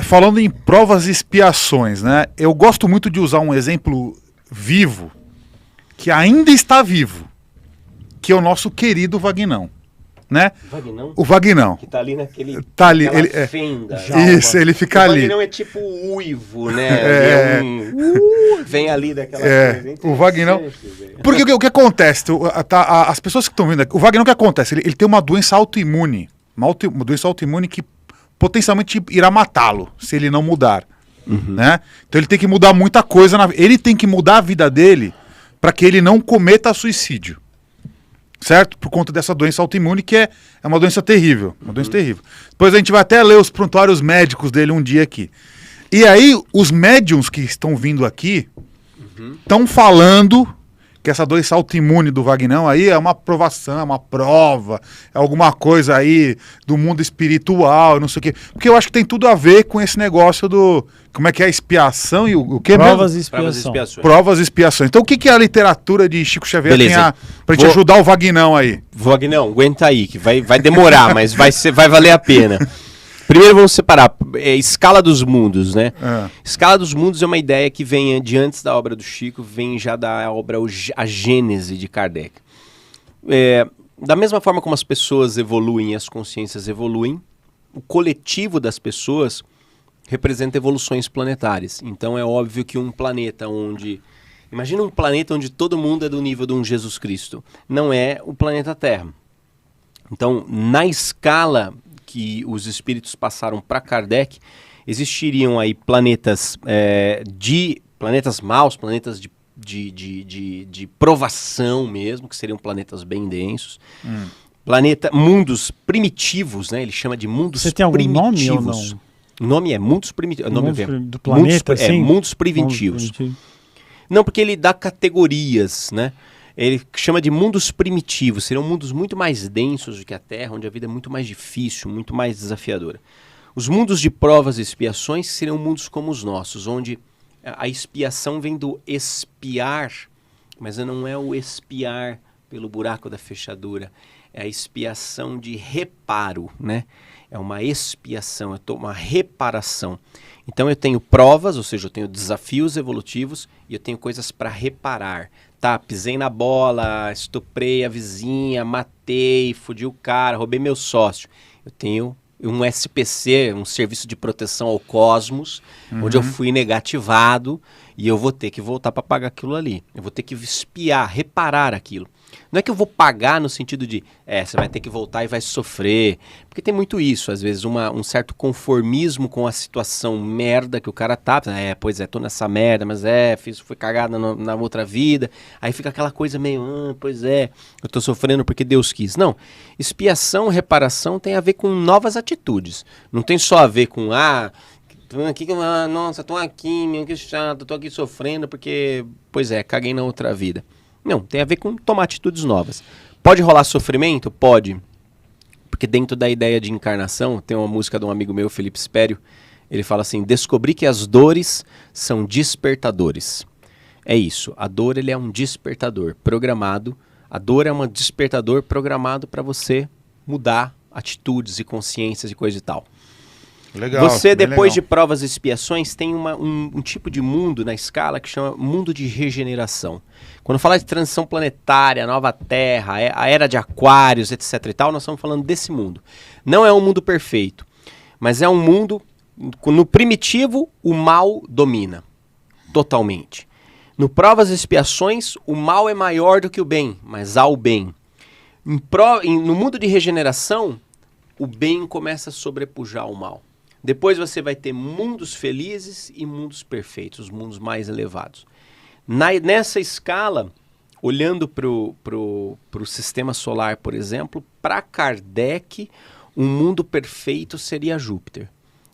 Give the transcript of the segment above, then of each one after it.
falando em provas e expiações, né? Eu gosto muito de usar um exemplo vivo, que ainda está vivo, que é o nosso querido Vagnão, né? Vagnão? O Vagnão. Que tá ali naquele Tá ali, ele, fenda. Isso, ele fica ali. O Vagnão é tipo o uivo, né? Vem ali daquela coisa. O Vagnão. Porque o que acontece? As pessoas que estão vindo aqui, o Vagnão, o que acontece? Ele tem uma doença autoimune. Uma doença autoimune que potencialmente irá matá-lo, se ele não mudar. Né? Então ele tem que mudar muita coisa. Ele tem que mudar a vida dele para que ele não cometa suicídio. Certo? Por conta dessa doença autoimune, que é uma doença terrível. Uma doença terrível. Depois a gente vai até ler os prontuários médicos dele um dia aqui. E aí, os médiums que estão vindo aqui estão falando que essa doença autoimune do Vagnão aí é uma provação, é uma prova, é alguma coisa aí do mundo espiritual, não sei o quê. Porque eu acho que tem tudo a ver com esse negócio do... Como é que é a expiação e o que Provas mesmo? e expiações. Provas e expiações. Então o que a literatura de Chico Xavier tem pra gente ajudar o Vagnão aí? Vagnão, aguenta aí, que vai demorar, mas vai valer a pena. Primeiro vamos separar, escala dos mundos, né? Escala dos mundos é uma ideia que vem de antes da obra do Chico, vem já da obra A Gênese de Kardec. Da mesma forma como as pessoas evoluem e as consciências evoluem, o coletivo das pessoas representa evoluções planetárias. Então é óbvio que um planeta onde... Imagina um planeta onde todo mundo é do nível de um Jesus Cristo. Não é o planeta Terra. Então, na escala que os espíritos passaram para Kardec, existiriam aí planetas planetas maus, planetas de provação mesmo, que seriam planetas bem densos. Mundos primitivos, né? Ele chama de mundos primitivos. Você tem algum nome ou não? O nome é mundos primitivos. Do planeta, sim? Mundos primitivos. Não, porque ele dá categorias, né? Ele chama de mundos primitivos, serão mundos muito mais densos do que a Terra, onde a vida é muito mais difícil, muito mais desafiadora. Os mundos de provas e expiações seriam mundos como os nossos, onde a expiação vem do espiar, mas não é o espiar pelo buraco da fechadura, é a expiação de reparo, né? É uma expiação, uma reparação. Então eu tenho provas, ou seja, eu tenho desafios evolutivos e eu tenho coisas para reparar. Tá, pisei na bola, estuprei a vizinha, matei, fudi o cara, roubei meu sócio. Eu tenho um SPC, um Serviço de Proteção ao Cosmos, onde eu fui negativado e eu vou ter que voltar para pagar aquilo ali. Eu vou ter que espiar, reparar aquilo. Não é que eu vou pagar no sentido de, você vai ter que voltar e vai sofrer. Porque tem muito isso, às vezes, um certo conformismo com a situação merda que o cara tá. Pois é, tô nessa merda, mas fui cagado na outra vida. Aí fica aquela coisa meio, pois é, eu tô sofrendo porque Deus quis. Não, expiação, reparação tem a ver com novas atitudes. Não tem só a ver com, nossa, tô aqui, meu, que chato, tô aqui sofrendo porque, pois é, caguei na outra vida. Não, tem a ver com tomar atitudes novas. Pode rolar sofrimento? Pode. Porque dentro da ideia de encarnação, tem uma música de um amigo meu, Felipe Espério, ele fala assim, descobri que as dores são despertadores. É isso, a dor ele é um despertador programado, a dor é um despertador programado para você mudar atitudes e consciências e coisa e tal. Legal, você, depois de legal. provas e expiações, tem um tipo de mundo na escala que chama mundo de regeneração. Quando fala de transição planetária, nova Terra, a era de Aquários, etc e tal, nós estamos falando desse mundo. Não é um mundo perfeito, mas é um mundo, no primitivo, o mal domina, totalmente. No provas e expiações, o mal é maior do que o bem, mas há o bem. No mundo de regeneração, o bem começa a sobrepujar o mal. Depois você vai ter mundos felizes e mundos perfeitos, os mundos mais elevados. Nessa escala, olhando para o sistema solar, por exemplo, para Kardec, um mundo perfeito seria Júpiter.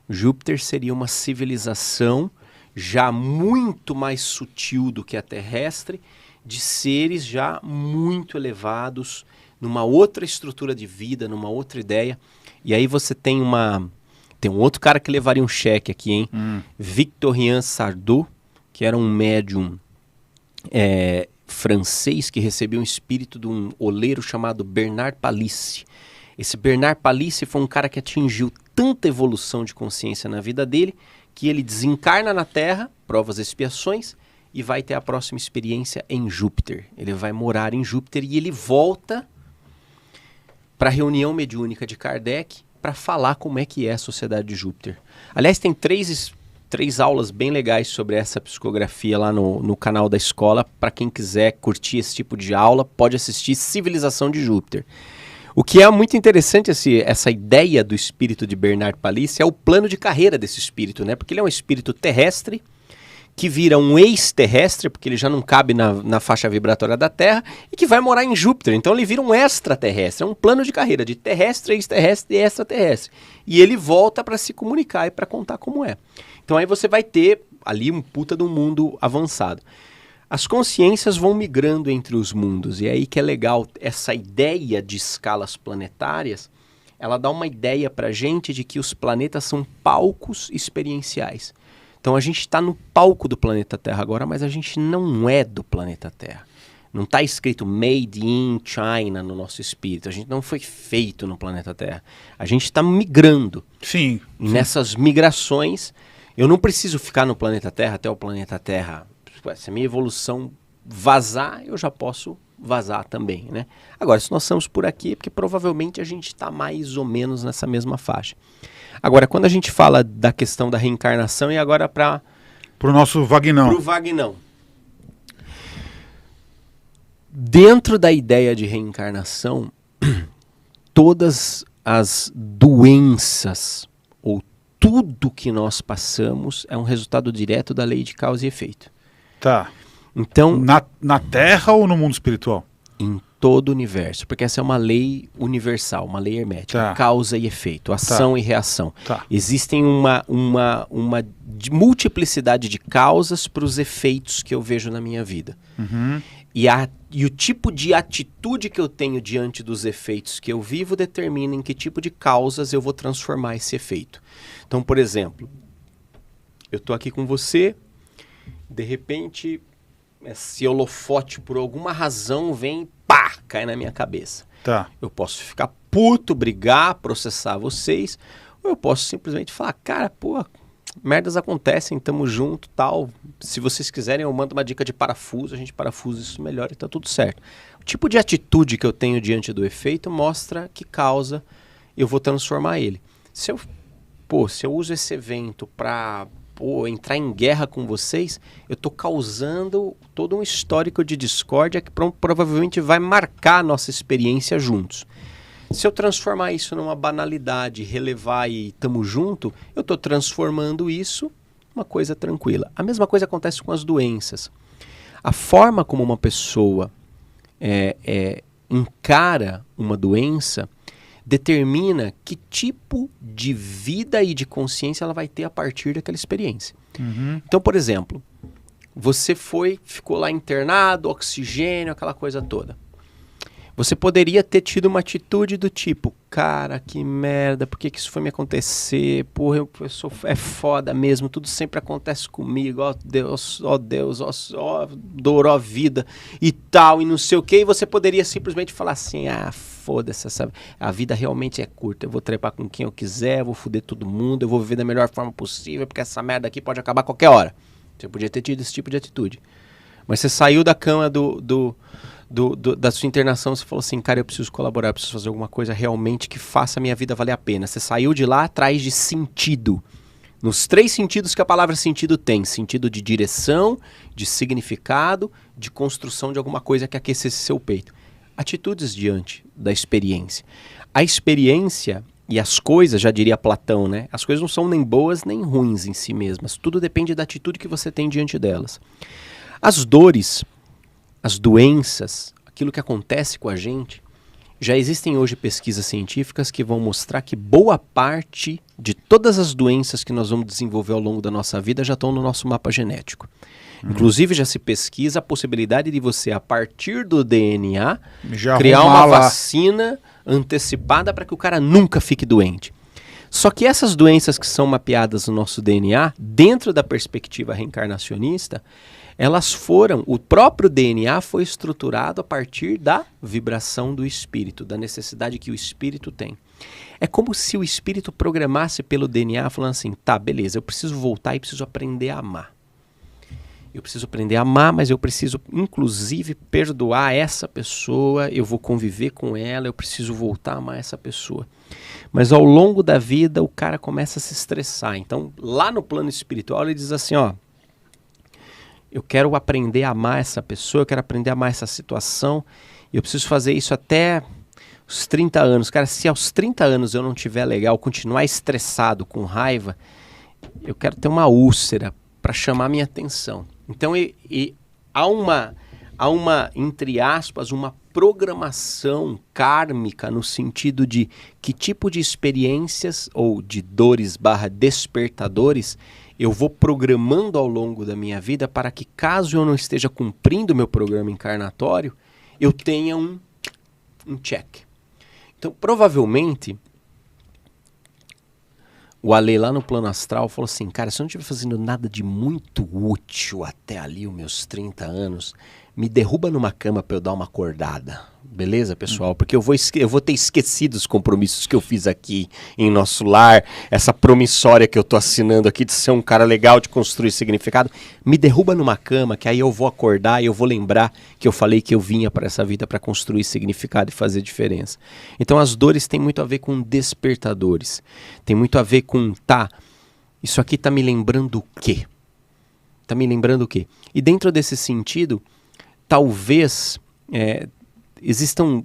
Júpiter seria uma civilização já muito mais sutil do que a terrestre, de seres já muito elevados, numa outra estrutura de vida, numa outra ideia. E aí você tem um outro cara que levaria um cheque aqui, hein? Victorien Sardou, que era um médium francês que recebeu um espírito de um oleiro chamado Bernard Palissy. Esse Bernard Palissy foi um cara que atingiu tanta evolução de consciência na vida dele, que ele desencarna na Terra, provas e expiações, e vai ter a próxima experiência em Júpiter. Ele vai morar em Júpiter e ele volta para a reunião mediúnica de Kardec para falar como é que é a sociedade de Júpiter. Aliás, tem três aulas bem legais sobre essa psicografia lá no canal da escola. Para quem quiser curtir esse tipo de aula, pode assistir Civilização de Júpiter. O que é muito interessante, essa ideia do espírito de Bernard Palissy, é o plano de carreira desse espírito, né? Porque ele é um espírito terrestre, que vira um extraterrestre, porque ele já não cabe na faixa vibratória da Terra, e que vai morar em Júpiter. Então ele vira um extraterrestre, é um plano de carreira de terrestre, extraterrestre e extraterrestre. E ele volta para se comunicar e para contar como é. Então aí você vai ter ali um puta de um mundo avançado. As consciências vão migrando entre os mundos, e é aí que é legal, essa ideia de escalas planetárias, ela dá uma ideia pra gente de que os planetas são palcos experienciais. Então a gente está no palco do planeta Terra agora, mas a gente não é do planeta Terra. Não está escrito Made in China no nosso espírito. A gente não foi feito no planeta Terra. A gente está migrando. Sim. E nessas migrações, eu não preciso ficar no planeta Terra até o planeta Terra. Se a minha evolução vazar, eu já posso vazar também, né? Agora, se nós estamos por aqui, é porque provavelmente a gente está mais ou menos nessa mesma faixa. Agora, quando a gente fala da questão da reencarnação, e agora para o nosso Vagnão. Para o Vagnão. Dentro da ideia de reencarnação, todas as doenças ou tudo que nós passamos é um resultado direto da lei de causa e efeito. Tá. Então, na Terra ou no mundo espiritual? Em todo o universo, porque essa é uma lei universal, uma lei hermética, Tá. Causa e efeito, ação e reação. Tá. Existem uma multiplicidade de causas para os efeitos que eu vejo na minha vida. Uhum. E o tipo de atitude que eu tenho diante dos efeitos que eu vivo determina em que tipo de causas eu vou transformar esse efeito. Então, por exemplo, eu estou aqui com você, de repente, esse holofote por alguma razão vem, pá, cai na minha cabeça. Tá. Eu posso ficar puto, brigar, processar vocês, ou eu posso simplesmente falar, cara, pô, merdas acontecem, tamo junto, tal. Se vocês quiserem, eu mando uma dica de parafuso, a gente parafusa isso melhor e tá tudo certo. O tipo de atitude que eu tenho diante do efeito mostra que causa eu vou transformar ele. Se eu uso esse evento pra entrar em guerra com vocês, eu tô causando todo um histórico de discórdia que provavelmente vai marcar a nossa experiência juntos. Se eu transformar isso numa banalidade, relevar e tamo junto, eu tô transformando isso numa coisa tranquila. A mesma coisa acontece com as doenças. A forma como uma pessoa encara uma doença determina que tipo de vida e de consciência ela vai ter a partir daquela experiência. Uhum. Então, por exemplo, você ficou lá internado, oxigênio, aquela coisa toda. Você poderia ter tido uma atitude do tipo, cara, que merda, por que isso foi me acontecer? Porra, é foda mesmo, tudo sempre acontece comigo, ó Deus, ó dor, ó vida e tal, e não sei o que. E você poderia simplesmente falar assim, foda-se, a vida realmente é curta, eu vou trepar com quem eu quiser, eu vou foder todo mundo, eu vou viver da melhor forma possível, porque essa merda aqui pode acabar a qualquer hora. Você podia ter tido esse tipo de atitude. Mas você saiu da cama da sua internação, você falou assim, cara, eu preciso colaborar, eu preciso fazer alguma coisa realmente que faça a minha vida valer a pena. Você saiu de lá atrás de sentido. Nos 3 sentidos que a palavra sentido tem. Sentido de direção, de significado, de construção de alguma coisa que aquecesse seu peito. Atitudes diante da experiência. A experiência e as coisas, já diria Platão, né? As coisas não são nem boas nem ruins em si mesmas. Tudo depende da atitude que você tem diante delas. As dores, as doenças, aquilo que acontece com a gente, já existem hoje pesquisas científicas que vão mostrar que boa parte de todas as doenças que nós vamos desenvolver ao longo da nossa vida já estão no nosso mapa genético. Inclusive já se pesquisa a possibilidade de você, a partir do DNA, Já criar uma lá. vacina antecipada para que o cara nunca fique doente. Só que essas doenças que são mapeadas no nosso DNA, dentro da perspectiva reencarnacionista, o próprio DNA foi estruturado a partir da vibração do espírito, da necessidade que o espírito tem. É como se o espírito programasse pelo DNA, falando assim, tá, beleza, eu preciso voltar e preciso aprender a amar. Eu preciso aprender a amar, mas eu preciso, inclusive, perdoar essa pessoa, eu vou conviver com ela, eu preciso voltar a amar essa pessoa. Mas ao longo da vida, o cara começa a se estressar. Então, lá no plano espiritual, ele diz assim, ó, eu quero aprender a amar essa pessoa, eu quero aprender a amar essa situação, e eu preciso fazer isso até os 30 anos. Cara, se aos 30 anos eu não tiver legal, continuar estressado, com raiva, eu quero ter uma úlcera para chamar minha atenção. Então há uma, entre aspas, uma programação kármica no sentido de que tipo de experiências ou de dores / despertadores eu vou programando ao longo da minha vida para que, caso eu não esteja cumprindo o meu programa encarnatório, eu tenha um check. Então, provavelmente, o Ale lá no plano astral falou assim, cara, se eu não estiver fazendo nada de muito útil até ali os meus 30 anos, me derruba numa cama para eu dar uma acordada. Beleza, pessoal? Porque eu vou ter esquecido os compromissos que eu fiz aqui em nosso lar, essa promissória que eu tô assinando aqui de ser um cara legal, de construir significado. Me derruba numa cama, que aí eu vou acordar e eu vou lembrar que eu falei que eu vinha para essa vida para construir significado e fazer diferença. Então as dores têm muito a ver com despertadores. Tem muito a ver com, isso aqui tá me lembrando o quê? Tá me lembrando o quê? E dentro desse sentido, talvez existam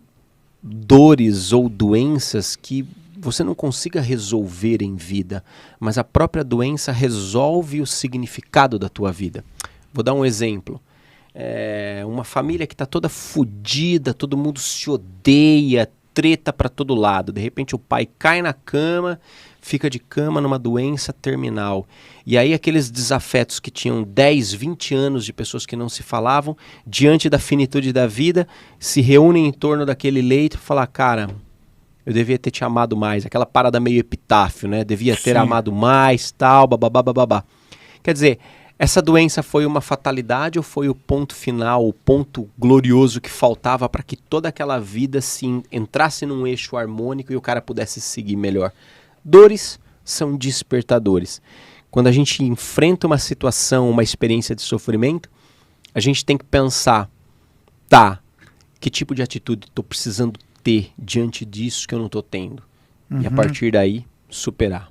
dores ou doenças que você não consiga resolver em vida, mas a própria doença resolve o significado da tua vida. Vou dar um exemplo. Uma família que está toda fodida, todo mundo se odeia, treta para todo lado. De repente o pai cai na cama, fica de cama numa doença terminal. E aí aqueles desafetos que tinham 10, 20 anos de pessoas que não se falavam, diante da finitude da vida, se reúnem em torno daquele leito e falam, cara, eu devia ter te amado mais. Aquela parada meio epitáfio, né? Devia ter amado mais, tal, bababá. Quer dizer, essa doença foi uma fatalidade ou foi o ponto final, o ponto glorioso que faltava para que toda aquela vida entrasse num eixo harmônico e o cara pudesse seguir melhor? Dores são despertadores. Quando a gente enfrenta uma situação, uma experiência de sofrimento, a gente tem que pensar, que tipo de atitude estou precisando ter diante disso que eu não estou tendo? E a partir daí, superar.